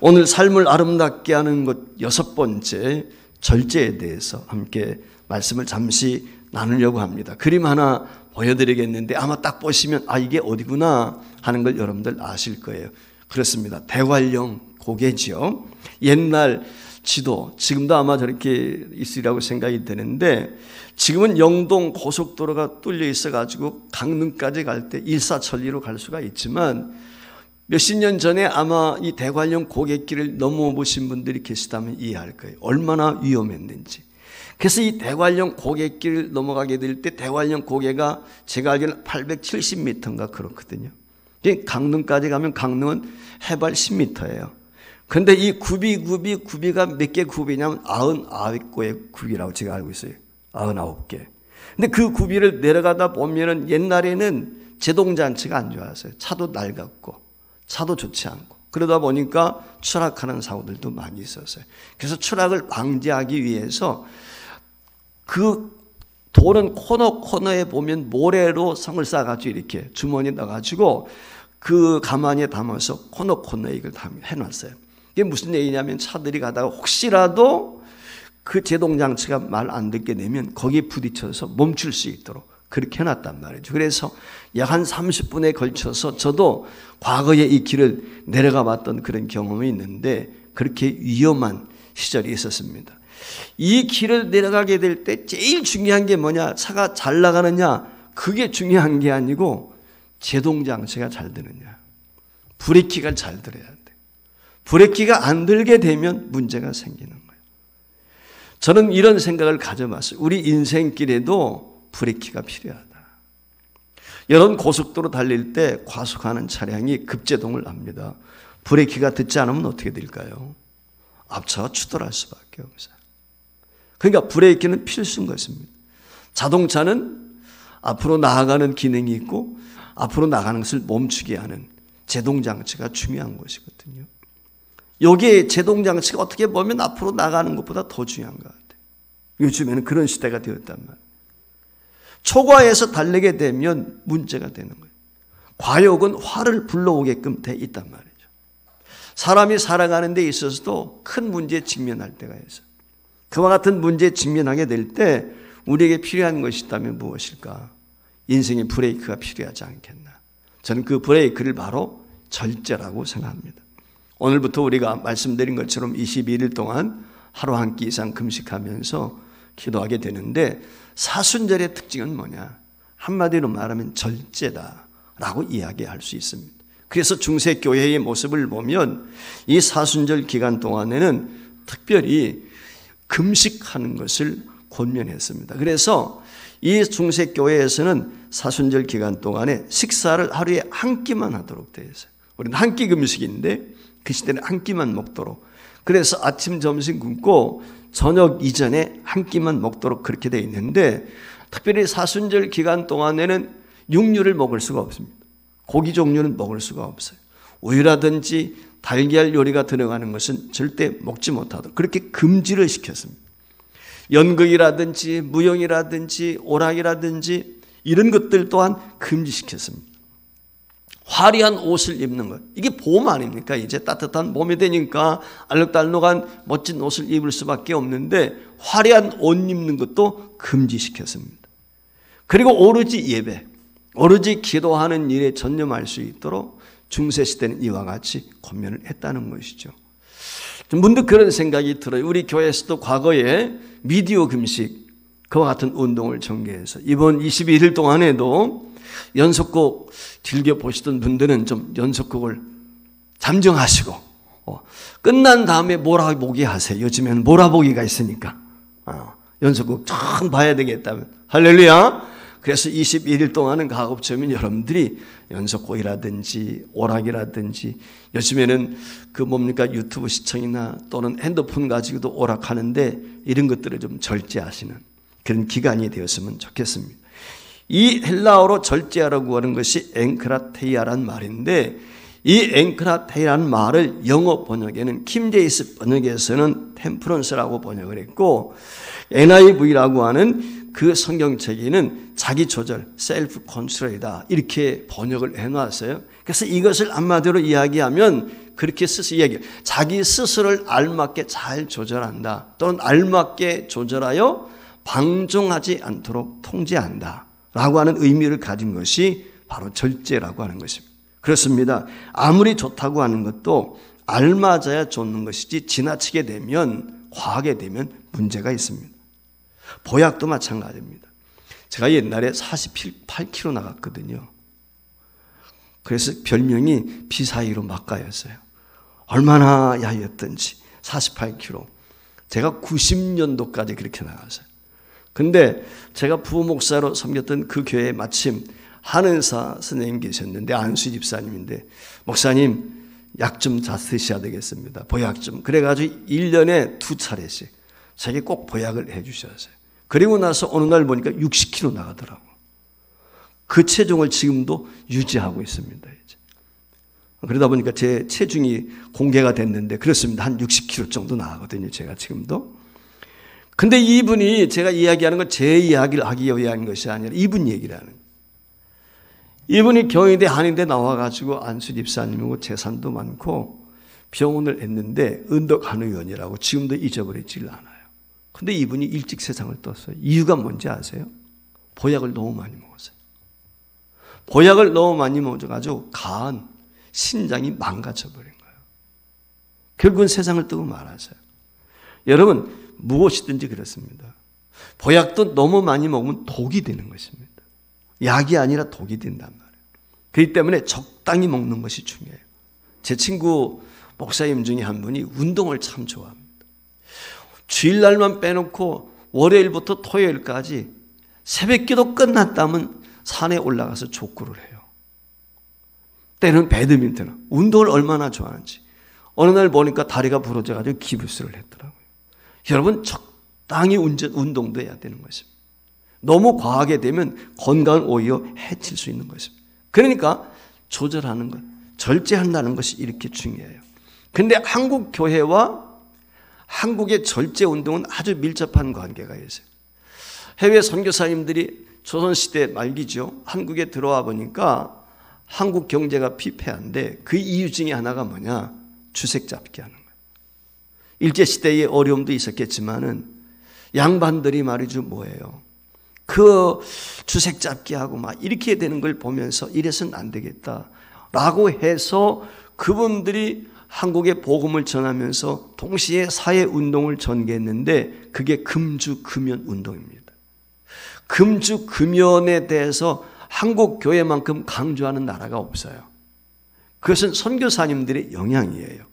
오늘 삶을 아름답게 하는 것 6번째, 절제에 대해서 함께 말씀을 잠시 나누려고 합니다. 그림 하나 보여드리겠는데 아마 딱 보시면 이게 어디구나 하는 걸 여러분들 아실 거예요. 그렇습니다. 대관령 고개죠. 옛날 지도, 지금도 아마 저렇게 있으리라고 생각이 되는데, 지금은 영동 고속도로가 뚫려 있어가지고 강릉까지 갈 때 일사천리로 갈 수가 있지만, 몇십 년 전에 아마 이 대관령 고갯길을 넘어보신 분들이 계시다면 이해할 거예요. 얼마나 위험했는지. 그래서 이 대관령 고갯길을 넘어가게 될 때 대관령 고개가 제가 알기로는 870m인가 그렇거든요. 강릉까지 가면 강릉은 해발 10m예요. 그런데 이 굽이가 몇 개 굽이냐면 99개의 굽이라고 제가 알고 있어요. 99개. 근데 그 굽이를 내려가다 보면은 옛날에는 제동장치가 안 좋았어요. 차도 낡았고, 차도 좋지 않고. 그러다 보니까 추락하는 사고들도 많이 있었어요. 그래서 추락을 방지하기 위해서 그 도는 코너에 보면 모래로 성을 쌓아가지고 이렇게 주머니에 넣어가지고 그 가마니에 담아서 코너에 이걸 해놨어요. 이게 무슨 얘기냐면 차들이 가다가 혹시라도 그 제동장치가 말 안 듣게 되면 거기에 부딪혀서 멈출 수 있도록 그렇게 해놨단 말이죠. 그래서 약 한 30분에 걸쳐서 저도 과거에 이 길을 내려가 봤던 그런 경험이 있는데 그렇게 위험한 시절이 있었습니다. 이 길을 내려가게 될 때 제일 중요한 게 뭐냐? 차가 잘 나가느냐? 그게 중요한 게 아니고 제동장치가 잘 되느냐? 브레이크가 잘 들어야 돼. 브레이크가 안 들게 되면 문제가 생기는 거예요. 저는 이런 생각을 가져봤어요. 우리 인생길에도 브레이크가 필요하다. 여러분 고속도로 달릴 때 과속하는 차량이 급제동을 합니다. 브레이크가 듣지 않으면 어떻게 될까요? 앞차가 추돌할 수밖에 없어요. 그러니까 브레이크는 필수인 것입니다. 자동차는 앞으로 나아가는 기능이 있고 앞으로 나가는 것을 멈추게 하는 제동장치가 중요한 것이거든요. 여기에 제동장치가 어떻게 보면 앞으로 나가는 것보다 더 중요한 것 같아요. 요즘에는 그런 시대가 되었단 말이에요. 초과해서 달리게 되면 문제가 되는 거예요. 과욕은 화를 불러오게끔 돼 있단 말이죠. 사람이 살아가는 데 있어서도 큰 문제에 직면할 때가 있어요. 그와 같은 문제에 직면하게 될 때 우리에게 필요한 것이 있다면 무엇일까? 인생의 브레이크가 필요하지 않겠나? 저는 그 브레이크를 바로 절제라고 생각합니다. 오늘부터 우리가 말씀드린 것처럼 21일 동안 하루 한 끼 이상 금식하면서 기도하게 되는데 사순절의 특징은 뭐냐? 한마디로 말하면 절제다라고 이야기할 수 있습니다. 그래서 중세교회의 모습을 보면 이 사순절 기간 동안에는 특별히 금식하는 것을 권면했습니다. 그래서 이 중세교회에서는 사순절 기간 동안에 식사를 하루에 한 끼만 하도록 되어 있어요. 우리는 한 끼 금식인데 그 시대는 한 끼만 먹도록. 그래서 아침, 점심 굶고 저녁 이전에 한 끼만 먹도록 그렇게 되어 있는데 특별히 사순절 기간 동안에는 육류를 먹을 수가 없습니다. 고기 종류는 먹을 수가 없어요. 우유라든지 달걀 요리가 들어가는 것은 절대 먹지 못하도록 그렇게 금지를 시켰습니다. 연극이라든지 무용이라든지 오락이라든지 이런 것들 또한 금지시켰습니다. 화려한 옷을 입는 것, 이게 봄 아닙니까? 이제 따뜻한 봄이 되니까 알록달록한 멋진 옷을 입을 수밖에 없는데 화려한 옷 입는 것도 금지시켰습니다. 그리고 오로지 예배, 오로지 기도하는 일에 전념할 수 있도록 중세시대는 이와 같이 권면을 했다는 것이죠. 문득 그런 생각이 들어요. 우리 교회에서도 과거에 미디어 금식, 그와 같은 운동을 전개해서 이번 21일 동안에도 연속곡 즐겨보시던 분들은 좀 연속곡을 잠정하시고 끝난 다음에 몰아보기 하세요. 요즘에는 몰아보기가 있으니까 연속곡 쫙 봐야 되겠다면 할렐루야. 그래서 21일 동안은 가급적이면 여러분들이 연속곡이라든지 오락이라든지 요즘에는 그 뭡니까 유튜브 시청이나 또는 핸드폰 가지고도 오락하는데 이런 것들을 좀 절제하시는 그런 기간이 되었으면 좋겠습니다. 이 헬라어로 절제하라고 하는 것이 엥크라테이아란 말인데 이 엥크라테이아라는 말을 영어 번역에는 킴제이스 번역에서는 템프런스라고 번역을 했고 NIV라고 하는 그 성경책에는 자기 조절, 셀프 컨트롤이다 이렇게 번역을 해놨어요. 그래서 이것을 한마디로 이야기하면 그렇게 스스로 이야기해요. 자기 스스로를 알맞게 잘 조절한다, 또는 알맞게 조절하여 방종하지 않도록 통제한다 라고 하는 의미를 가진 것이 바로 절제라고 하는 것입니다. 그렇습니다. 아무리 좋다고 하는 것도 알맞아야 좋는 것이지 지나치게 되면, 과하게 되면 문제가 있습니다. 보약도 마찬가지입니다. 제가 옛날에 48kg 나갔거든요. 그래서 별명이 비사이로 막가였어요. 얼마나 야였던지. 48kg. 제가 90년도까지 그렇게 나갔어요. 근데 제가 부목사로 섬겼던 그 교회에 마침 한은사 선생님 계셨는데, 안수 집사님인데, 목사님 약 좀 드셔야 되겠습니다. 보약 좀. 그래가지고 1년에 2차례씩 자기 꼭 보약을 해 주셨어요. 그리고 나서 어느 날 보니까 60kg 나가더라고. 그 체중을 지금도 유지하고 있습니다. 이제. 그러다 보니까 제 체중이 공개가 됐는데, 그렇습니다. 한 60kg 정도 나가거든요. 제가 지금도. 근데 이분이, 제가 이야기하는 건 제 이야기를 하기 위한 것이 아니라 이분 얘기를 하는 거예요. 이분이 경희대 한의대 나와가지고 안수 집사님이고 재산도 많고 병원을 했는데 은덕한의원이라고 지금도 잊어버리질 않아요. 근데 이분이 일찍 세상을 떴어요. 이유가 뭔지 아세요? 보약을 너무 많이 먹었어요. 보약을 너무 많이 먹어가지고 간, 신장이 망가져버린 거예요. 결국은 세상을 뜨고 말았어요. 여러분, 무엇이든지 그렇습니다. 보약도 너무 많이 먹으면 독이 되는 것입니다. 약이 아니라 독이 된단 말이에요. 그렇기 때문에 적당히 먹는 것이 중요해요. 제 친구 목사님 중에 한 분이 운동을 참 좋아합니다. 주일날만 빼놓고 월요일부터 토요일까지 새벽기도 끝났다면 산에 올라가서 족구를 해요. 때는 배드민턴, 운동을 얼마나 좋아하는지. 어느 날 보니까 다리가 부러져가지고 기부스를 했더라고요. 여러분, 적당히 운동도 해야 되는 것입니다. 너무 과하게 되면 건강을 오히려 해칠 수 있는 것입니다. 그러니까 조절하는 것, 절제한다는 것이 이렇게 중요해요. 그런데 한국 교회와 한국의 절제 운동은 아주 밀접한 관계가 있어요. 해외 선교사님들이 조선시대 말기죠. 한국에 들어와 보니까 한국 경제가 피폐한데 그 이유 중에 하나가 뭐냐? 주색 잡기 하는 거예요. 일제시대의 어려움도 있었겠지만은 양반들이 말이죠, 뭐예요? 그 주색 잡기 하고 막 이렇게 되는 걸 보면서 이래서는 안 되겠다라고 해서 그분들이 한국에 복음을 전하면서 동시에 사회운동을 전개했는데 그게 금주금연 운동입니다. 금주금연에 대해서 한국 교회만큼 강조하는 나라가 없어요. 그것은 선교사님들의 영향이에요.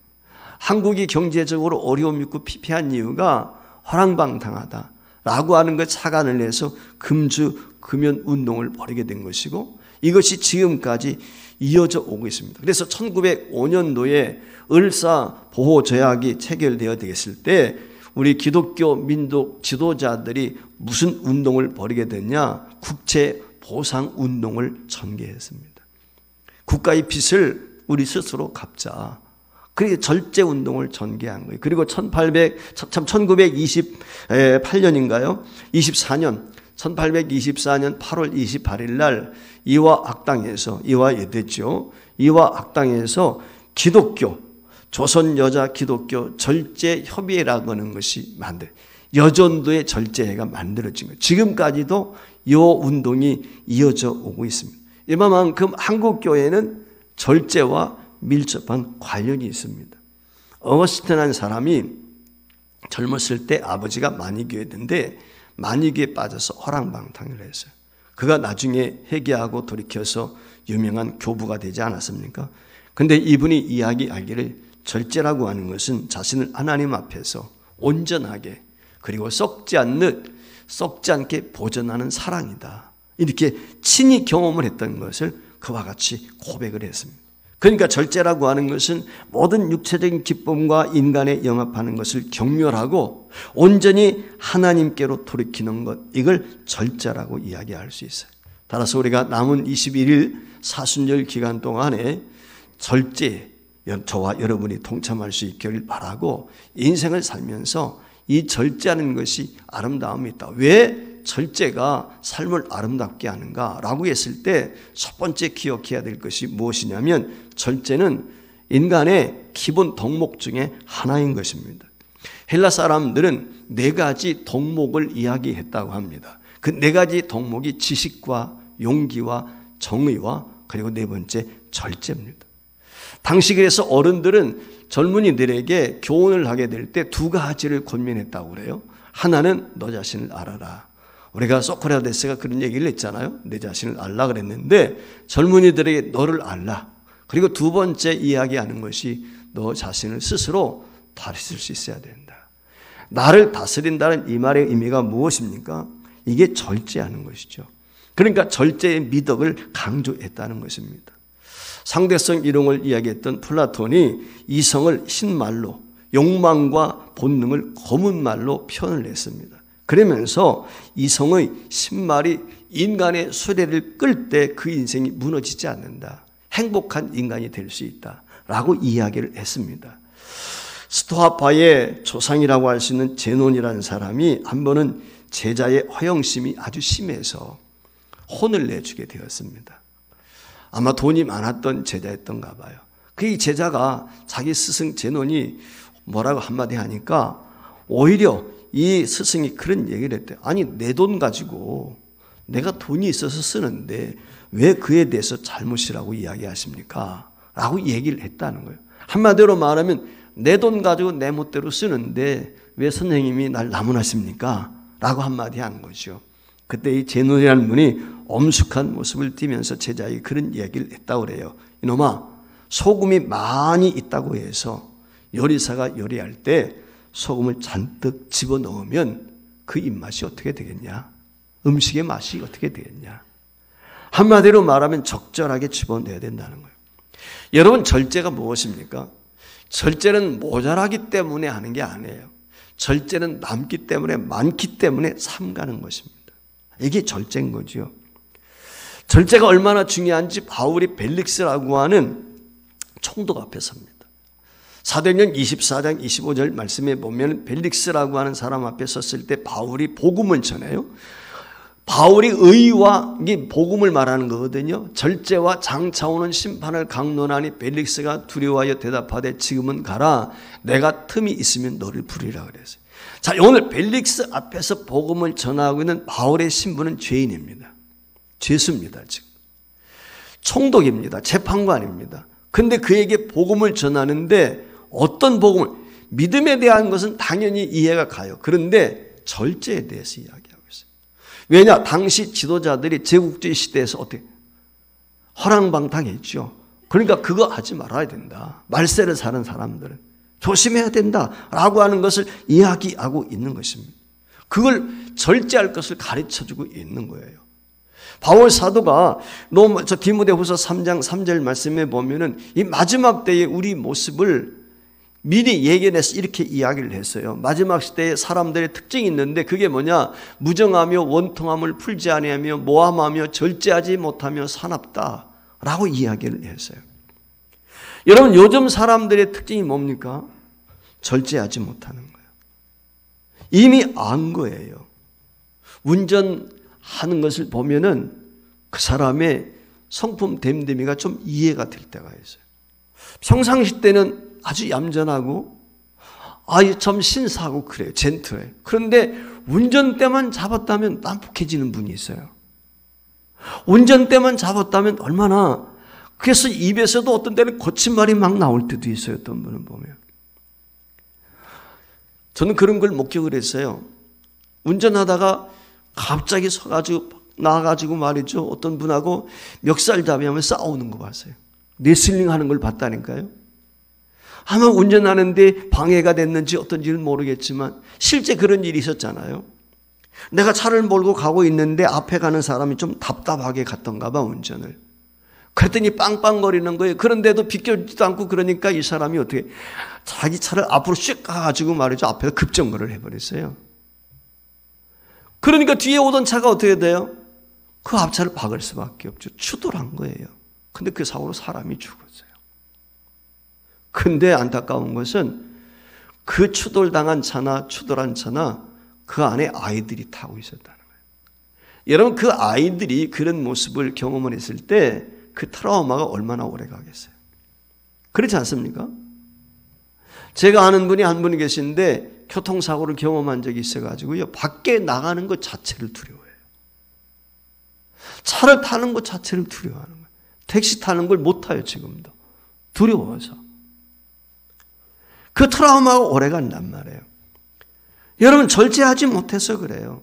한국이 경제적으로 어려움이 있고 피폐한 이유가 허랑방탕하다 라고 하는 것 착안을 해서 금주금연 운동을 벌이게 된 것이고, 이것이 지금까지 이어져 오고 있습니다. 그래서 1905년도에 을사보호조약이 체결되어 되었을 때 우리 기독교 민족 지도자들이 무슨 운동을 벌이게 됐냐? 국채보상운동을 전개했습니다. 국가의 빚을 우리 스스로 갚자. 그렇게 절제운동을 전개한 거예요. 그리고 1928년인가요? 1824년 8월 28일 날 이화악당에서 기독교, 조선여자 기독교 절제협의회라고 하는 것이 여전도의 절제회가 만들어진 거예요. 지금까지도 이 운동이 이어져 오고 있습니다. 이만큼 한국교회는 절제와 밀접한 관련이 있습니다. 어거스틴이라는 사람이 젊었을 때 아버지가 만이교였는데 만이교에 빠져서 허랑방탕을 했어요. 그가 나중에 회개하고 돌이켜서 유명한 교부가 되지 않았습니까? 그런데 이분이 이야기하기를 절제라고 하는 것은 자신을 하나님 앞에서 온전하게 그리고 썩지 않게 보존하는 사랑이다. 이렇게 친히 경험을 했던 것을 그와 같이 고백을 했습니다. 그러니까 절제라고 하는 것은 모든 육체적인 기쁨과 인간에 영합하는 것을 경멸하고 온전히 하나님께로 돌이키는 것, 이걸 절제라고 이야기할 수 있어요. 따라서 우리가 남은 21일 사순절 기간 동안에 절제, 저와 여러분이 동참할 수 있기를 바라고 인생을 살면서 이 절제하는 것이 아름다움이 있다. 왜? 절제가 삶을 아름답게 하는가라고 했을 때 첫 번째 기억해야 될 것이 무엇이냐면 절제는 인간의 기본 덕목 중에 하나인 것입니다. 헬라 사람들은 4가지 덕목을 이야기했다고 합니다. 그 4가지 덕목이 지식과 용기와 정의와 그리고 4번째 절제입니다. 당시 그래서 어른들은 젊은이들에게 교훈을 하게 될 때 2가지를 권면했다고 그래요. 하나는 너 자신을 알아라. 우리가 소크라테스가 그런 얘기를 했잖아요. 내 자신을 알라 그랬는데 젊은이들에게 너를 알라. 그리고 2번째 이야기하는 것이 너 자신을 스스로 다스릴 수 있어야 된다. 나를 다스린다는 이 말의 의미가 무엇입니까? 이게 절제하는 것이죠. 그러니까 절제의 미덕을 강조했다는 것입니다. 상대성 이론을 이야기했던 플라톤이 이성을 신말로, 욕망과 본능을 검은 말로 표현을 했습니다. 그러면서 이성의 신말이 인간의 수레를 끌 때 그 인생이 무너지지 않는다. 행복한 인간이 될 수 있다라고 이야기를 했습니다. 스토아파의 조상이라고 할 수 있는 제논이라는 사람이 한 번은 제자의 허영심이 아주 심해서 혼을 내주게 되었습니다. 아마 돈이 많았던 제자였던가 봐요. 그 제자가 자기 스승 제논이 뭐라고 한마디 하니까 오히려 이 스승이 그런 얘기를 했대요. 아니 내 돈 가지고 내가 돈이 있어서 쓰는데 왜 그에 대해서 잘못이라고 이야기하십니까? 라고 얘기를 했다는 거예요. 한마디로 말하면 내 돈 가지고 내 멋대로 쓰는데 왜 선생님이 날 나무라십니까? 라고 한마디 한 거죠. 그때 이 제논이라는 분이 엄숙한 모습을 띠면서 제자에게 그런 이야기를 했다고 그래요. 이놈아, 소금이 많이 있다고 해서 요리사가 요리할 때 소금을 잔뜩 집어넣으면 그 입맛이 어떻게 되겠냐? 음식의 맛이 어떻게 되겠냐? 한마디로 말하면 적절하게 집어넣어야 된다는 거예요. 여러분, 절제가 무엇입니까? 절제는 모자라기 때문에 하는 게 아니에요. 절제는 남기 때문에, 많기 때문에 삼가는 것입니다. 이게 절제인 거죠. 절제가 얼마나 중요한지 바울이 벨릭스라고 하는 총독 앞에 섭니다. 사도행전 24장 25절 말씀에 보면 벨릭스라고 하는 사람 앞에 섰을 때 바울이 복음을 전해요. 바울이 의와 이게 복음을 말하는 거거든요. 절제와 장차오는 심판을 강론하니 벨릭스가 두려워하여 대답하되 지금은 가라. 내가 틈이 있으면 너를 부리라 그랬어요. 자, 오늘 벨릭스 앞에서 복음을 전하고 있는 바울의 신분은 죄인입니다. 죄수입니다. 지금 총독입니다. 재판관입니다. 근데 그에게 복음을 전하는데 어떤 복음을, 믿음에 대한 것은 당연히 이해가 가요. 그런데 절제에 대해서 이야기하고 있어요. 왜냐? 당시 지도자들이 제국주의 시대에서 어떻게 허랑방탕했죠. 그러니까 그거 하지 말아야 된다. 말세를 사는 사람들은 조심해야 된다라고 하는 것을 이야기하고 있는 것입니다. 그걸 절제할 것을 가르쳐주고 있는 거예요. 바울 사도가 디모데후서 3장 3절 말씀에 보면은 이 마지막 때의 우리 모습을 미리 예견해서 이렇게 이야기를 했어요. 마지막 시대에 사람들의 특징이 있는데 그게 뭐냐? 무정하며 원통함을 풀지 아니하며 모함하며 절제하지 못하며 사납다라고 이야기를 했어요. 여러분, 요즘 사람들의 특징이 뭡니까? 절제하지 못하는 거예요. 이미 안 거예요. 운전하는 것을 보면은 그 사람의 성품 됨됨이가 좀 이해가 될 때가 있어요. 평상시 때는 아주 얌전하고 참 신사하고 그래요. 젠틀해요. 그런데 운전대만 잡았다면 난폭해지는 분이 있어요. 운전대만 잡았다면 얼마나, 그래서 입에서도 어떤 때는 거친 말이 막 나올 때도 있어요. 어떤 분은 보면. 저는 그런 걸 목격을 했어요. 운전하다가 갑자기 서가지고 나가지고 말이죠. 어떤 분하고 멱살잡이하며 싸우는 거 봤어요. 레슬링 하는 걸 봤다니까요. 아마 운전하는데 방해가 됐는지 어떤지는 모르겠지만 실제 그런 일이 있었잖아요. 내가 차를 몰고 가고 있는데 앞에 가는 사람이 좀 답답하게 갔던가 봐, 운전을. 그랬더니 빵빵거리는 거예요. 그런데도 비켜지도 않고, 그러니까 이 사람이 어떻게 자기 차를 앞으로 슉 가가지고 말이죠. 앞에서 급정거를 해버렸어요. 그러니까 뒤에 오던 차가 어떻게 돼요? 그 앞차를 박을 수밖에 없죠. 추돌한 거예요. 근데 그 사고로 사람이 죽었어요. 근데 안타까운 것은 그 추돌당한 차나 추돌한 차나 그 안에 아이들이 타고 있었다는 거예요. 여러분 그 아이들이 그런 모습을 경험을 했을 때 그 트라우마가 얼마나 오래 가겠어요. 그렇지 않습니까? 제가 아는 분이 한 분이 계신데 교통사고를 경험한 적이 있어가지고요. 밖에 나가는 것 자체를 두려워해요. 차를 타는 것 자체를 두려워하는 거예요. 택시 타는 걸 못 타요, 지금도. 두려워서. 그 트라우마가 오래 간단 말이에요. 여러분, 절제하지 못해서 그래요.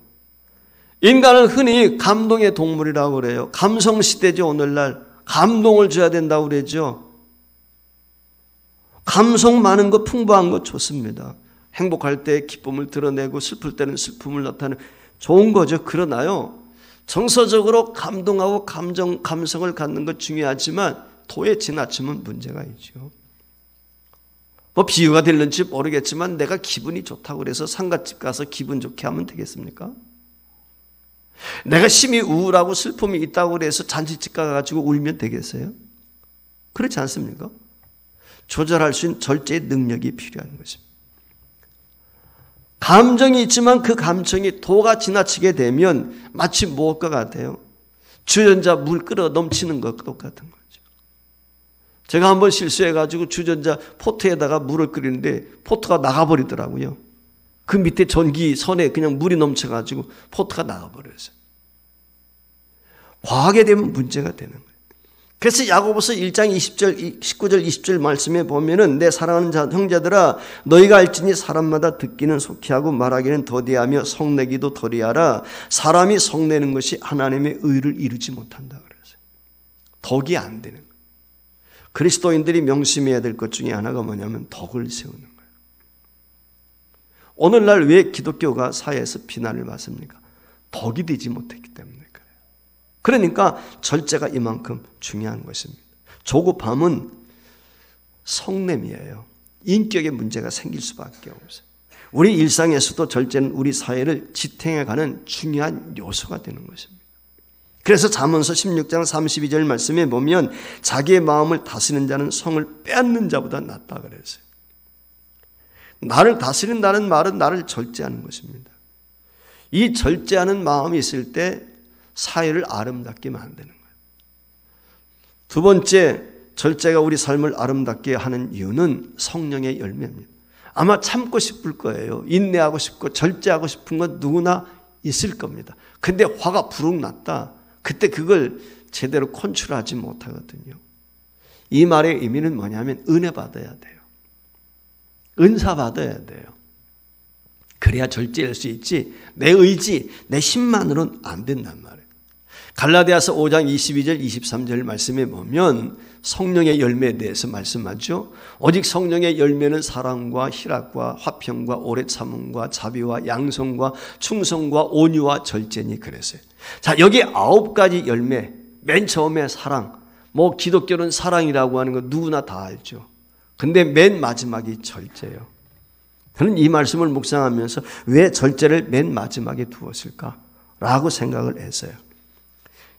인간은 흔히 감동의 동물이라고 그래요. 감성시대죠, 오늘날. 감동을 줘야 된다고 그러죠. 감성 많은 것, 풍부한 것 좋습니다. 행복할 때 기쁨을 드러내고 슬플 때는 슬픔을 나타내는 좋은 거죠. 그러나요, 정서적으로 감동하고 감성을 갖는 것 중요하지만 도에 지나치면 문제가 있죠. 뭐 비유가 될는지 모르겠지만 내가 기분이 좋다고 그래서 상갓집 가서 기분 좋게 하면 되겠습니까? 내가 심히 우울하고 슬픔이 있다고 그래서 잔치집 가가지고 울면 되겠어요? 그렇지 않습니까? 조절할 수 있는 절제의 능력이 필요한 것입니다. 감정이 있지만 그 감정이 도가 지나치게 되면 마치 무엇과 같아요? 주전자 물 끓어 넘치는 것과 똑같은 거죠. 제가 한번 실수해가지고 주전자 포트에다가 물을 끓이는데 포트가 나가버리더라고요. 그 밑에 전기선에 그냥 물이 넘쳐가지고 포트가 나가버렸어요. 과하게 되면 문제가 되는 거예요. 그래서 야고보서 1장 20절, 19절, 20절 말씀에 보면은 내 사랑하는 형제들아 너희가 알지니 사람마다 듣기는 속히 하고 말하기는 더디하며 성내기도 더디하라. 사람이 성내는 것이 하나님의 의를 이루지 못한다 그랬어요. 덕이 안 되는 거예요. 그리스도인들이 명심해야 될 것 중에 하나가 뭐냐면 덕을 세우는 거예요. 오늘날 왜 기독교가 사회에서 비난을 받습니까? 덕이 되지 못했기 때문에 그래요. 그러니까 절제가 이만큼 중요한 것입니다. 조급함은 성냄이에요. 인격에 문제가 생길 수밖에 없어요. 우리 일상에서도 절제는 우리 사회를 지탱해가는 중요한 요소가 되는 것입니다. 그래서 잠언서 16장 32절 말씀에 보면 자기의 마음을 다스리는 자는 성을 빼앗는 자보다 낫다 그랬어요. 나를 다스린다는 말은 나를 절제하는 것입니다. 이 절제하는 마음이 있을 때 사회를 아름답게 만드는 거예요. 두 번째, 절제가 우리 삶을 아름답게 하는 이유는 성령의 열매입니다. 아마 참고 싶을 거예요. 인내하고 싶고 절제하고 싶은 건 누구나 있을 겁니다. 근데 화가 부룩 났다. 그때 그걸 제대로 컨트롤하지 못하거든요. 이 말의 의미는 뭐냐면 은혜 받아야 돼요. 은사 받아야 돼요. 그래야 절제할 수 있지 내 의지, 내 힘만으로는 안 된단 말이에요. 갈라디아서 5장 22절 23절 말씀에 보면 성령의 열매에 대해서 말씀하죠. 오직 성령의 열매는 사랑과 희락과 화평과 오래 참음과 자비와 양성과 충성과 온유와 절제니 그랬어요. 자, 여기 9가지 열매, 맨 처음에 사랑, 뭐 기독교는 사랑이라고 하는 거 누구나 다 알죠. 근데 맨 마지막이 절제예요. 저는 이 말씀을 묵상하면서 왜 절제를 맨 마지막에 두었을까라고 생각을 했어요.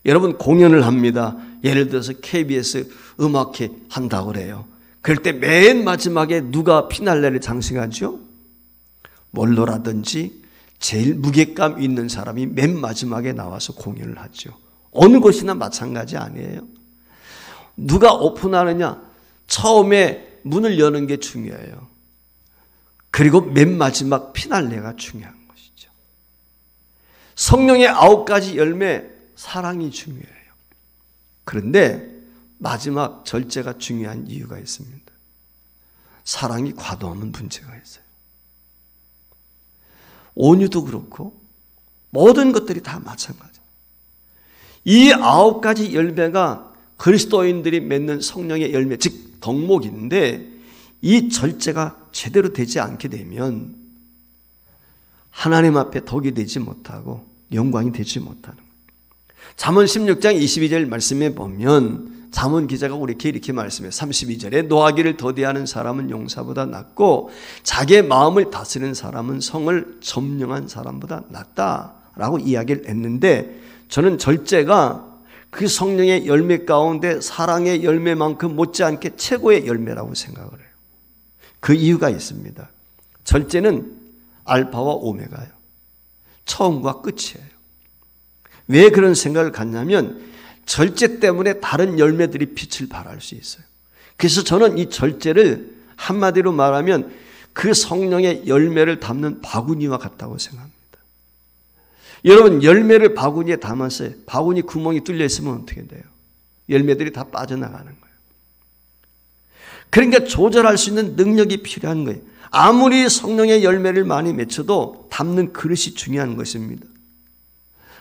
여러분 공연을 합니다. 예를 들어서 KBS 음악회 한다고 그래요. 그럴 때 맨 마지막에 누가 피날레를 장식하죠? 몰로라든지 제일 무게감 있는 사람이 맨 마지막에 나와서 공연을 하죠. 어느 곳이나 마찬가지 아니에요? 누가 오픈하느냐? 처음에 문을 여는 게 중요해요. 그리고 맨 마지막 피날레가 중요한 것이죠. 성령의 9가지 열매, 사랑이 중요해요. 그런데 마지막 절제가 중요한 이유가 있습니다. 사랑이 과도하면 문제가 있어요. 온유도 그렇고 모든 것들이 다 마찬가지입니다. 이 9가지 열매가 그리스도인들이 맺는 성령의 열매, 즉 덕목인데 이 절제가 제대로 되지 않게 되면 하나님 앞에 덕이 되지 못하고 영광이 되지 못하는 거예요. 잠언 16장 22절 말씀에 보면 잠언 기자가 우리에게 이렇게 말씀해요. 32절에 노하기를 더디하는 사람은 용사보다 낫고 자기의 마음을 다스리는 사람은 성을 점령한 사람보다 낫다라고 이야기를 했는데 저는 절제가 그 성령의 열매 가운데 사랑의 열매만큼 못지않게 최고의 열매라고 생각을 해요. 그 이유가 있습니다. 절제는 알파와 오메가예요. 처음과 끝이에요. 왜 그런 생각을 갖냐면 절제 때문에 다른 열매들이 빛을 발할 수 있어요. 그래서 저는 이 절제를 한마디로 말하면 그 성령의 열매를 담는 바구니와 같다고 생각합니다. 여러분, 열매를 바구니에 담았어요. 바구니 구멍이 뚫려 있으면 어떻게 돼요? 열매들이 다 빠져나가는 거예요. 그러니까 조절할 수 있는 능력이 필요한 거예요. 아무리 성령의 열매를 많이 맺혀도 담는 그릇이 중요한 것입니다.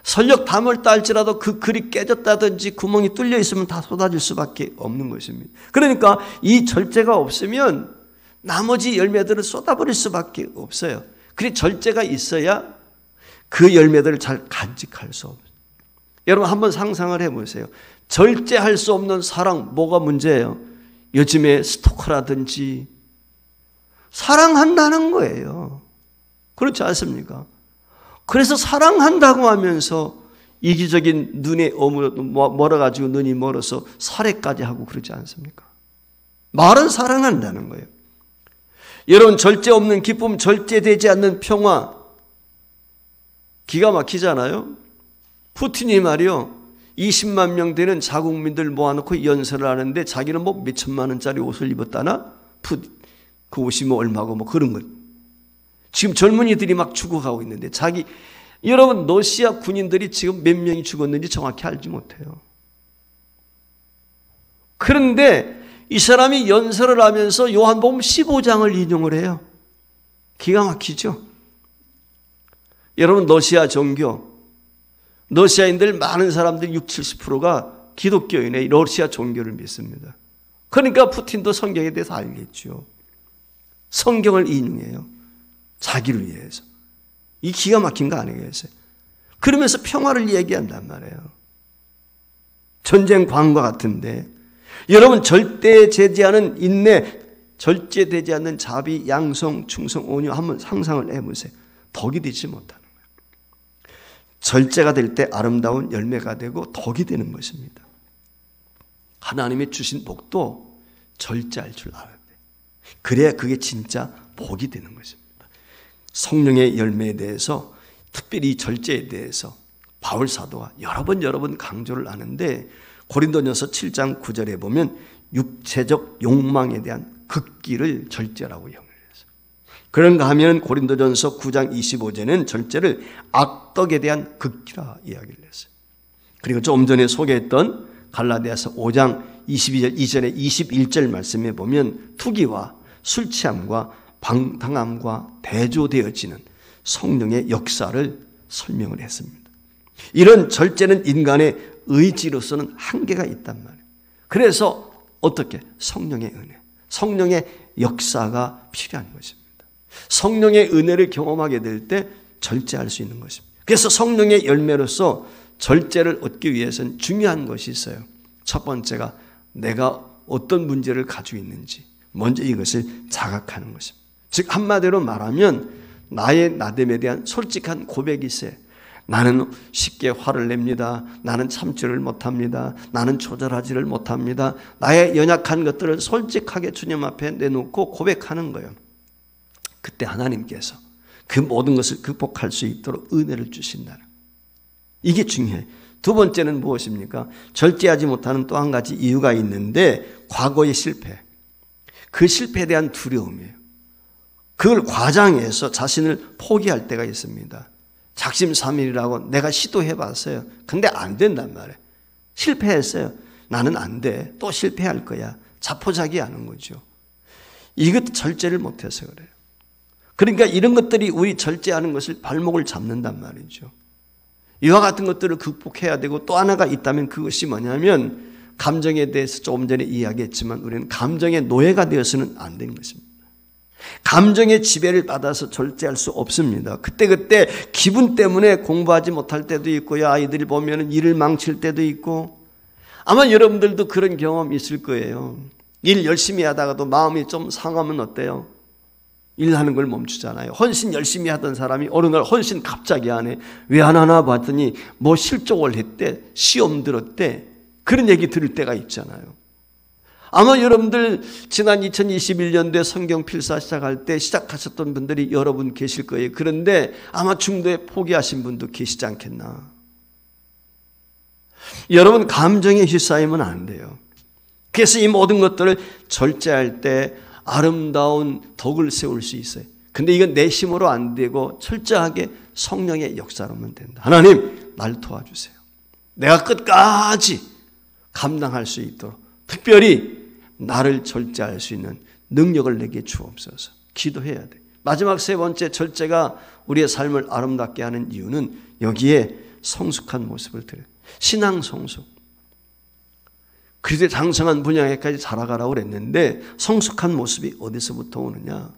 설령 담을 딸지라도 그 그릇이 깨졌다든지 구멍이 뚫려 있으면 다 쏟아질 수밖에 없는 것입니다. 그러니까 이 절제가 없으면 나머지 열매들을 쏟아버릴 수밖에 없어요. 그래서 절제가 있어야 그 열매들을 잘 간직할 수 없어요. 여러분 한번 상상을 해보세요. 절제할 수 없는 사랑, 뭐가 문제예요? 요즘에 스토커라든지 사랑한다는 거예요. 그렇지 않습니까? 그래서 사랑한다고 하면서 이기적인 눈에 멀어가지고 눈이 멀어서 살해까지 하고 그러지 않습니까? 말은 사랑한다는 거예요. 여러분 절제 없는 기쁨, 절제되지 않는 평화 기가 막히잖아요. 푸틴이 말이요 20만 명 되는 자국민들 모아놓고 연설을 하는데 자기는 뭐 몇천만 원짜리 옷을 입었다나? 그 옷이 뭐 얼마고 뭐 그런 것. 지금 젊은이들이 막 죽어가고 있는데 여러분 러시아 군인들이 지금 몇 명이 죽었는지 정확히 알지 못해요. 그런데 이 사람이 연설을 하면서 요한복음 15장을 인용을 해요. 기가 막히죠. 여러분 러시아 종교, 러시아인들 많은 사람들 60, 70%가 기독교인의 러시아 종교를 믿습니다. 그러니까 푸틴도 성경에 대해서 알겠죠. 성경을 인용해요. 자기를 위해서. 이 기가 막힌 거 아니겠어요? 그러면서 평화를 얘기한단 말이에요. 전쟁 광과 같은데 여러분 절대 제지하는 인내, 절제되지 않는 자비, 양성, 충성, 온유 한번 상상을 해보세요. 덕이 되지 못하는 거예요. 절제가 될 때 아름다운 열매가 되고 덕이 되는 것입니다. 하나님이 주신 복도 절제할 줄 알아야 돼요. 그래야 그게 진짜 복이 되는 것입니다. 성령의 열매에 대해서 특별히 절제에 대해서 바울 사도가 여러 번 강조를 하는데 고린도전서 7장 9절에 보면 육체적 욕망에 대한 극기를 절제라고 형을 했어요. 그런가 하면 고린도전서 9장 25절에는 절제를 악덕에 대한 극기라 이야기를 했어요. 그리고 좀 전에 소개했던 갈라디아서 5장 22절 이전에 21절 말씀에 보면 투기와 술 취함과 방탕함과 대조되어지는 성령의 역사를 설명을 했습니다. 이런 절제는 인간의 의지로서는 한계가 있단 말이에요. 그래서 어떻게? 성령의 은혜, 성령의 역사가 필요한 것입니다. 성령의 은혜를 경험하게 될 때 절제할 수 있는 것입니다. 그래서 성령의 열매로서 절제를 얻기 위해서는 중요한 것이 있어요. 첫 번째가 내가 어떤 문제를 가지고 있는지 먼저 이것을 자각하는 것입니다. 즉 한마디로 말하면 나의 나됨에 대한 솔직한 고백이 있어요. 나는 쉽게 화를 냅니다. 나는 참지를 못합니다. 나는 조절하지를 못합니다. 나의 연약한 것들을 솔직하게 주님 앞에 내놓고 고백하는 거예요. 그때 하나님께서 그 모든 것을 극복할 수 있도록 은혜를 주신다는 이게 중요해요. 두 번째는 무엇입니까? 절제하지 못하는 또 한 가지 이유가 있는데 과거의 실패. 그 실패에 대한 두려움이에요. 그걸 과장해서 자신을 포기할 때가 있습니다. 작심삼일이라고 내가 시도해봤어요. 근데 안 된단 말이에요. 실패했어요. 나는 안 돼. 또 실패할 거야. 자포자기하는 거죠. 이것도 절제를 못해서 그래요. 그러니까 이런 것들이 우리 절제하는 것을 발목을 잡는단 말이죠. 이와 같은 것들을 극복해야 되고 또 하나가 있다면 그것이 뭐냐면 감정에 대해서 조금 전에 이야기했지만 우리는 감정의 노예가 되어서는 안 되는 것입니다. 감정의 지배를 받아서 절제할 수 없습니다. 그때 기분 때문에 공부하지 못할 때도 있고요. 아이들이 보면 일을 망칠 때도 있고 아마 여러분들도 그런 경험 있을 거예요. 일 열심히 하다가도 마음이 좀 상하면 어때요? 일하는 걸 멈추잖아요. 헌신 열심히 하던 사람이 어느 날 헌신 갑자기 안 해. 왜 안 하나 봤더니 뭐 실족을 했대. 시험 들었대. 그런 얘기 들을 때가 있잖아요. 아마 여러분들 지난 2021년도에 성경 필사 시작할 때 시작하셨던 분들이 여러분 계실 거예요. 그런데 아마 중도에 포기하신 분도 계시지 않겠나. 여러분 감정에 휩싸이면 안 돼요. 그래서 이 모든 것들을 절제할 때 아름다운 덕을 세울 수 있어요. 근데 이건 내 힘으로 안 되고 철저하게 성령의 역사로만 된다. 하나님, 날 도와주세요. 내가 끝까지 감당할 수 있도록 특별히 나를 절제할 수 있는 능력을 내게 주옵소서. 기도해야 돼. 마지막 세 번째 절제가 우리의 삶을 아름답게 하는 이유는 여기에 성숙한 모습을 드려요. 신앙 성숙. 그리스도의 장성한 분량에까지 자라가라고 그랬는데 성숙한 모습이 어디서부터 오느냐?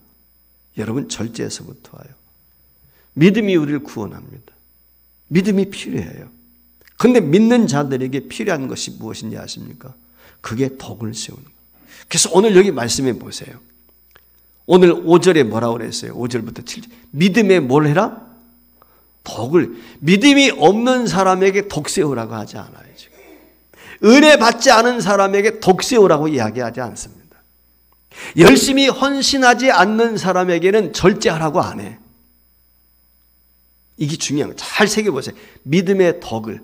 여러분, 절제에서부터 와요. 믿음이 우리를 구원합니다. 믿음이 필요해요. 그런데 믿는 자들에게 필요한 것이 무엇인지 아십니까? 그게 덕을 세우는 거예요. 그래서 오늘 여기 말씀해 보세요. 오늘 5절에 뭐라고 그랬어요? 5절부터 7절. 믿음에 뭘 해라? 덕을. 믿음이 없는 사람에게 덕 세우라고 하지 않아요. 지금. 은혜 받지 않은 사람에게 덕 세우라고 이야기하지 않습니다. 열심히 헌신하지 않는 사람에게는 절제하라고 안 해. 이게 중요한 거예요. 잘 새겨보세요. 믿음의 덕을,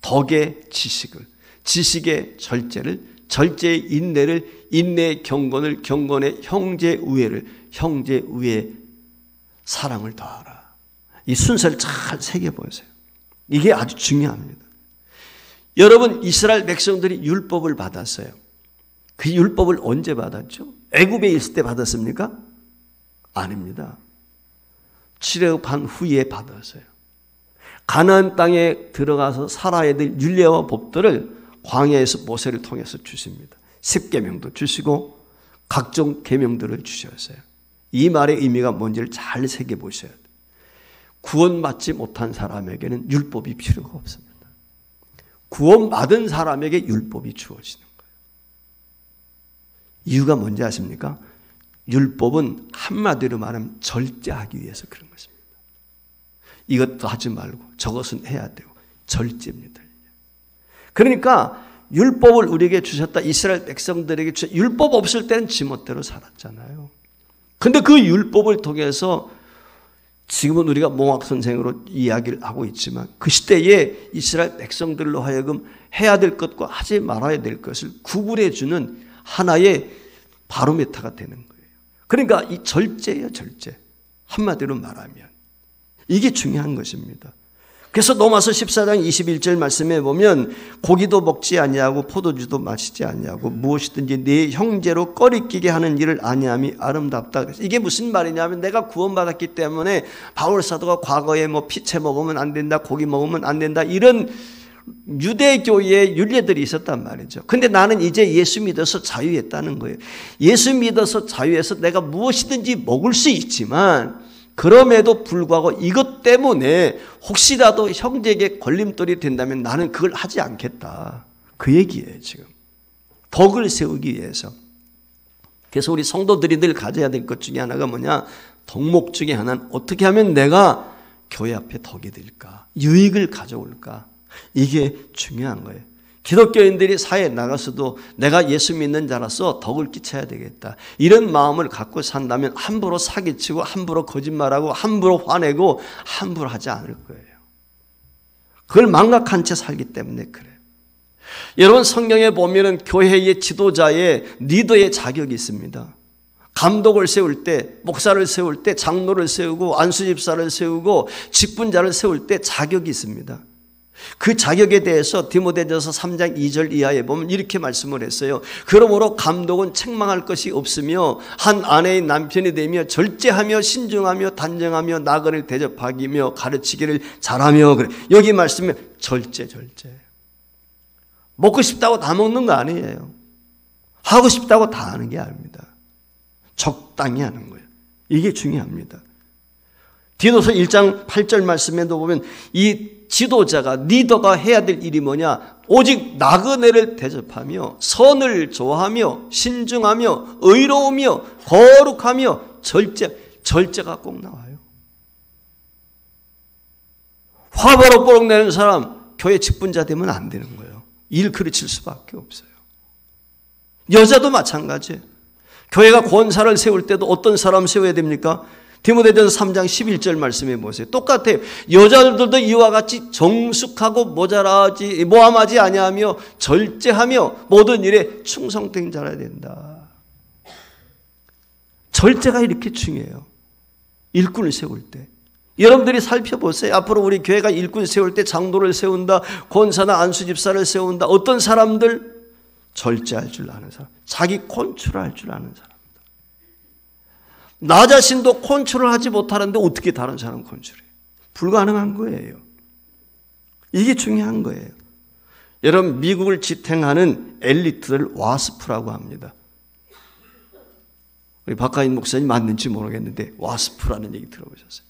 덕의 지식을, 지식의 절제를, 절제의 인내를, 인내의 경건을, 경건의 형제 우애를, 형제 우애의 사랑을 더하라. 이 순서를 잘 새겨보세요. 이게 아주 중요합니다. 여러분, 이스라엘 백성들이 율법을 받았어요. 그 율법을 언제 받았죠? 애굽에 있을 때 받았습니까? 아닙니다. 출애굽한 후에 받았어요. 가나안 땅에 들어가서 살아야 될 율례와 법들을 광야에서 모세를 통해서 주십니다. 10계명도 주시고 각종 계명들을 주셨어요. 이 말의 의미가 뭔지를 잘 새겨보셔야 돼요. 구원받지 못한 사람에게는 율법이 필요가 없습니다. 구원받은 사람에게 율법이 주어지는 거예요. 이유가 뭔지 아십니까? 율법은 한마디로 말하면 절제하기 위해서 그런 것입니다. 이것도 하지 말고 저것은 해야 되고 절제입니다. 그러니까 율법을 우리에게 주셨다. 이스라엘 백성들에게 주셨다. 율법 없을 때는 지멋대로 살았잖아요. 그런데 그 율법을 통해서 지금은 우리가 몽학선생으로 이야기를 하고 있지만 그 시대에 이스라엘 백성들로 하여금 해야 될 것과 하지 말아야 될 것을 구분해주는 하나의 바로메타가 되는 거예요. 그러니까 이 절제예요, 절제. 한마디로 말하면. 이게 중요한 것입니다. 그래서 로마서 14장 21절 말씀에 보면 고기도 먹지 아니하고 포도주도 마시지 아니하고 무엇이든지 네 형제로 꺼리끼게 하는 일을 아니함이 아름답다. 이게 무슨 말이냐면 내가 구원받았기 때문에 바울 사도가 과거에 뭐 피채 먹으면 안 된다, 고기 먹으면 안 된다 이런 유대교의 율례들이 있었단 말이죠. 근데 나는 이제 예수 믿어서 자유했다는 거예요. 예수 믿어서 자유해서 내가 무엇이든지 먹을 수 있지만 그럼에도 불구하고 이것 때문에 혹시라도 형제에게 걸림돌이 된다면 나는 그걸 하지 않겠다. 그 얘기예요, 지금. 덕을 세우기 위해서. 그래서 우리 성도들이 늘 가져야 될 것 중에 하나가 뭐냐? 덕목 중에 하나는 어떻게 하면 내가 교회 앞에 덕이 될까? 유익을 가져올까? 이게 중요한 거예요. 기독교인들이 사회에 나가서도 내가 예수 믿는 자라서 덕을 끼쳐야 되겠다. 이런 마음을 갖고 산다면 함부로 사기치고 함부로 거짓말하고 함부로 화내고 함부로 하지 않을 거예요. 그걸 망각한 채 살기 때문에 그래요. 여러분 성경에 보면은 교회의 지도자의 리더의 자격이 있습니다. 감독을 세울 때, 목사를 세울 때, 장로를 세우고 안수집사를 세우고 직분자를 세울 때 자격이 있습니다. 그 자격에 대해서 디모데전서 3장 2절 이하에 보면 이렇게 말씀을 했어요. 그러므로 감독은 책망할 것이 없으며 한 아내의 남편이 되며 절제하며 신중하며 단정하며 나그네를 대접하기며 가르치기를 잘하며 그래. 여기 말씀에 절제. 먹고 싶다고 다 먹는 거 아니에요. 하고 싶다고 다 하는 게 아닙니다. 적당히 하는 거예요. 이게 중요합니다. 디도서 1장 8절 말씀에도 보면 이 지도자가 리더가 해야 될 일이 뭐냐? 오직 나그네를 대접하며 선을 좋아하며 신중하며 의로우며 거룩하며 절제가 꼭 나와요. 화보로 내는 사람 교회 직분자 되면 안 되는 거예요. 일 그르칠 수밖에 없어요. 여자도 마찬가지예요. 교회가 권사를 세울 때도 어떤 사람 세워야 됩니까? 디모데전서 3장 11절 말씀해 보세요. 똑같아요. 여자들도 이와 같이 정숙하고 모함하지 아니하며 절제하며 모든 일에 충성된 자라야 된다. 절제가 이렇게 중요해요. 일꾼을 세울 때. 여러분들이 살펴보세요. 앞으로 우리 교회가 일꾼 세울 때 장로를 세운다, 권사나 안수집사를 세운다. 어떤 사람들? 절제할 줄 아는 사람, 자기 컨트롤할 줄 아는 사람. 나 자신도 컨트롤하지 못하는데 어떻게 다른 사람 컨트롤해요? 불가능한 거예요. 이게 중요한 거예요. 여러분, 미국을 지탱하는 엘리트를 와스프라고 합니다. 우리 박하인 목사님 맞는지 모르겠는데 와스프라는 얘기 들어보셨어요?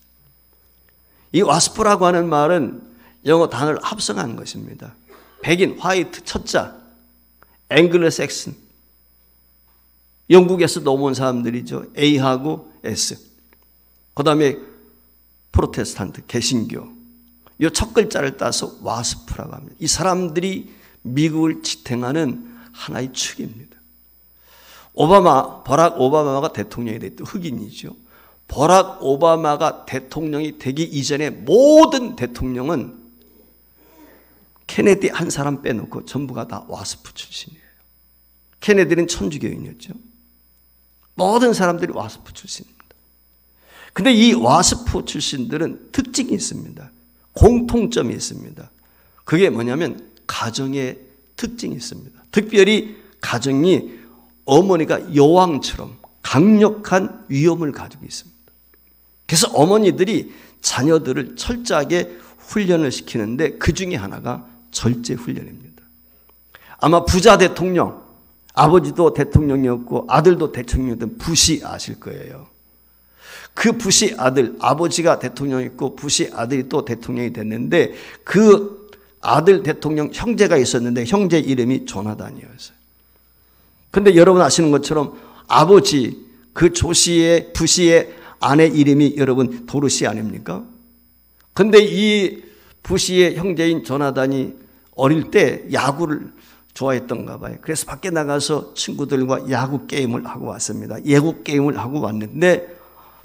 이 와스프라고 하는 말은 영어 단어를 합성한 것입니다. 백인, 화이트, 첫자, 앵글로색슨, 영국에서 넘어온 사람들이죠. A하고 S. 그 다음에 프로테스탄트, 개신교. 이 첫 글자를 따서 와스프라고 합니다. 이 사람들이 미국을 지탱하는 하나의 축입니다. 버락 오바마가 대통령이 됐던 흑인이죠. 버락 오바마가 대통령이 되기 이전에 모든 대통령은 케네디 한 사람 빼놓고 전부가 다 와스프 출신이에요. 케네디는 천주교인이었죠. 모든 사람들이 와스프 출신입니다. 근데 이 와스프 출신들은 특징이 있습니다. 공통점이 있습니다. 그게 뭐냐면 가정의 특징이 있습니다. 특별히 가정이 어머니가 여왕처럼 강력한 위엄을 가지고 있습니다. 그래서 어머니들이 자녀들을 철저하게 훈련을 시키는데 그 중에 하나가 절제 훈련입니다. 아마 부자 대통령, 아버지도 대통령이었고 아들도 대통령이었던 부시 아실 거예요. 그 부시 아들, 아버지가 대통령이었고 부시 아들이 또 대통령이 됐는데 그 아들 대통령 형제가 있었는데 형제 이름이 조나단이었어요. 근데 여러분 아시는 것처럼 아버지, 그 조시의, 부시의 아내 이름이 여러분 도르시 아닙니까? 근데 이 부시의 형제인 조나단이 어릴 때 야구를 좋아했던가 봐요. 그래서 밖에 나가서 친구들과 야구 게임을 하고 왔습니다. 예구 게임을 하고 왔는데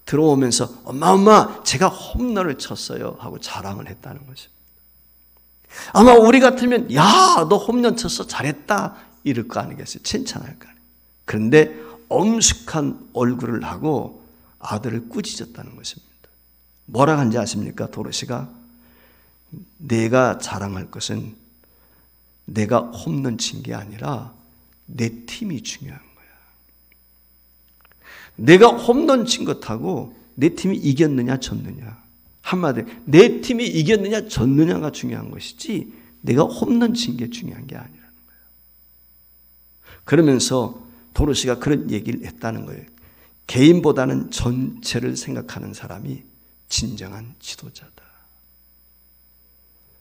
들어오면서 엄마 제가 홈런을 쳤어요 하고 자랑을 했다는 것입니다. 아마 우리 같으면 야, 너 홈런 쳤어 잘했다 이럴 거 아니겠어요? 칭찬할 거 아니에요. 그런데 엄숙한 얼굴을 하고 아들을 꾸짖었다는 것입니다. 뭐라 한지 아십니까? 도로시가 내가 자랑할 것은 내가 홈런 친 게 아니라 내 팀이 중요한 거야. 내가 홈런 친 것하고 내 팀이 이겼느냐 졌느냐, 한마디로 내 팀이 이겼느냐 졌느냐가 중요한 것이지 내가 홈런 친 게 중요한 게 아니라는 거예요. 그러면서 도로시가 그런 얘기를 했다는 거예요. 개인보다는 전체를 생각하는 사람이 진정한 지도자다.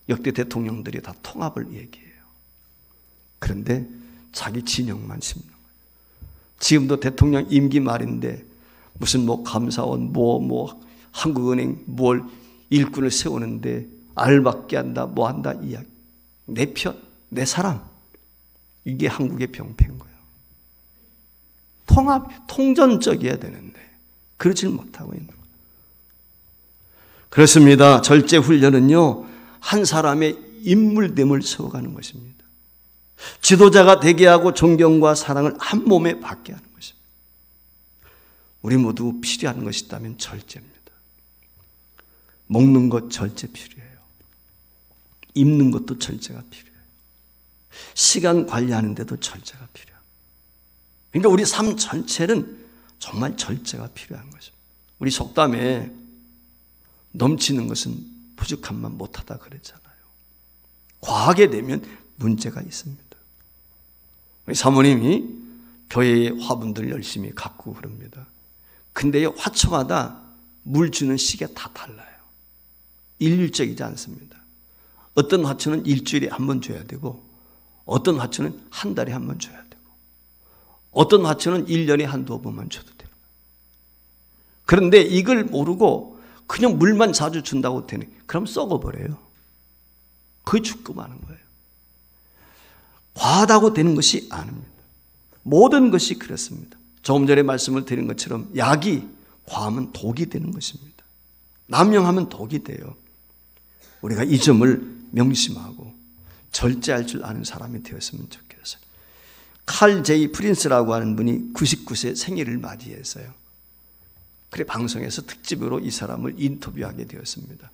역대 대통령들이 다 통합을 얘기해요. 그런데 자기 진영만 심는 거예요. 지금도 대통령 임기 말인데 무슨 감사원 한국은행 뭘 일꾼을 세우는데 알받게 한다 한다 이야기. 내 편, 내 사람. 이게 한국의 병폐인 거예요. 통전적이어야 되는데 그러질 못하고 있는 거예요. 그렇습니다. 절제 훈련은요, 한 사람의 인물됨을 세워가는 것입니다. 지도자가 되게 하고 존경과 사랑을 한 몸에 받게 하는 것입니다. 우리 모두 필요한 것이 있다면 절제입니다. 먹는 것 절제 필요해요. 입는 것도 절제가 필요해요. 시간 관리하는 데도 절제가 필요해요. 그러니까 우리 삶 전체는 정말 절제가 필요한 것입니다. 우리 속담에 넘치는 것은 부족함만 못하다 그랬잖아요. 과하게 되면 문제가 있습니다. 우리 사모님이 교회의 화분들 열심히 가꾸고 그럽니다. 근데 화초마다 물 주는 시기가 다 달라요. 일률적이지 않습니다. 어떤 화초는 일주일에 한 번 줘야 되고 어떤 화초는 한 달에 한 번 줘야 되고 어떤 화초는 1년에 한두 번만 줘도 돼요. 그런데 이걸 모르고 그냥 물만 자주 준다고 되네. 그럼 썩어버려요. 그게 죽고 마는 거예요. 과하다고 되는 것이 아닙니다. 모든 것이 그렇습니다. 조금 전에 말씀을 드린 것처럼 약이 과하면 독이 되는 것입니다. 남용하면 독이 돼요. 우리가 이 점을 명심하고 절제할 줄 아는 사람이 되었으면 좋겠어요. 칼 제이 프린스라고 하는 분이 99세 생일을 맞이했어요. 그래 방송에서 특집으로 이 사람을 인터뷰하게 되었습니다.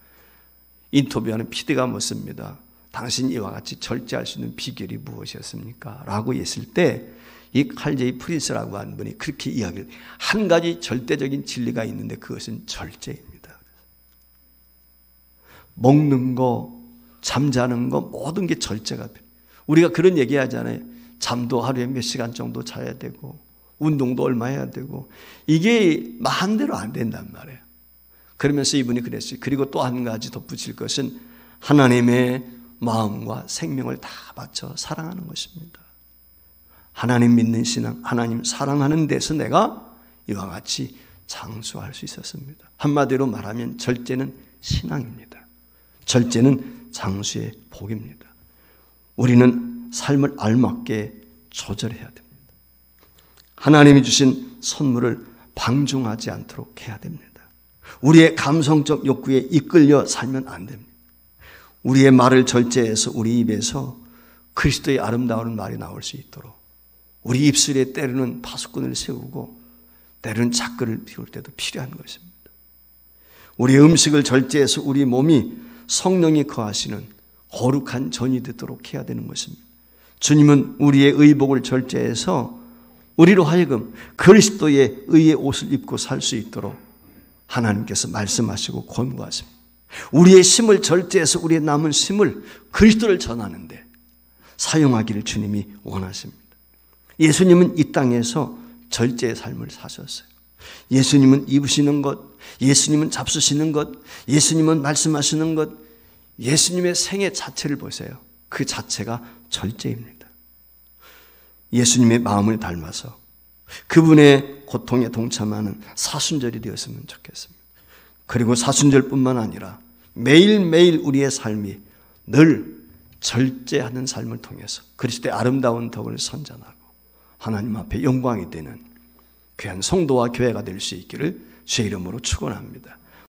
인터뷰하는 PD가 묻습니다. 당신 이와 같이 절제할 수 있는 비결이 무엇이었습니까? 라고 했을 때 이 칼 제이 프린스라고 하는 분이 그렇게 이야기를, 한 가지 절대적인 진리가 있는데 그것은 절제입니다. 먹는 거, 잠자는 거 모든 게 절제가 돼요. 우리가 그런 얘기 하잖아요. 잠도 하루에 몇 시간 정도 자야 되고 운동도 얼마 해야 되고 이게 마음대로 안 된단 말이에요. 그러면서 이분이 그랬어요. 그리고 또 한 가지 덧붙일 것은 하나님의 마음과 생명을 다 바쳐 사랑하는 것입니다. 하나님 믿는 신앙, 하나님 사랑하는 데서 내가 이와 같이 장수할 수 있었습니다. 한마디로 말하면 절제는 신앙입니다. 절제는 장수의 복입니다. 우리는 삶을 알맞게 조절해야 됩니다. 하나님이 주신 선물을 방종하지 않도록 해야 됩니다. 우리의 감성적 욕구에 이끌려 살면 안 됩니다. 우리의 말을 절제해서 우리 입에서 그리스도의 아름다운 말이 나올 수 있도록 우리 입술에 때로는 파수꾼을 세우고 때로는 작글을 피울 때도 필요한 것입니다. 우리의 음식을 절제해서 우리 몸이 성령이 거하시는 거룩한 전이 되도록 해야 되는 것입니다. 주님은 우리의 의복을 절제해서 우리로 하여금 그리스도의 의의 옷을 입고 살 수 있도록 하나님께서 말씀하시고 권고하십니다. 우리의 심을 절제해서 우리의 남은 심을 그리스도를 전하는데 사용하기를 주님이 원하십니다. 예수님은 이 땅에서 절제의 삶을 사셨어요. 예수님은 입으시는 것, 예수님은 잡수시는 것, 예수님은 말씀하시는 것, 예수님의 생애 자체를 보세요. 그 자체가 절제입니다. 예수님의 마음을 닮아서 그분의 고통에 동참하는 사순절이 되었으면 좋겠습니다. 그리고 사순절뿐만 아니라 매일매일 우리의 삶이 늘 절제하는 삶을 통해서 그리스도의 아름다운 덕을 선전하고 하나님 앞에 영광이 되는 귀한 성도와 교회가 될 수 있기를 주의 이름으로 축원합니다.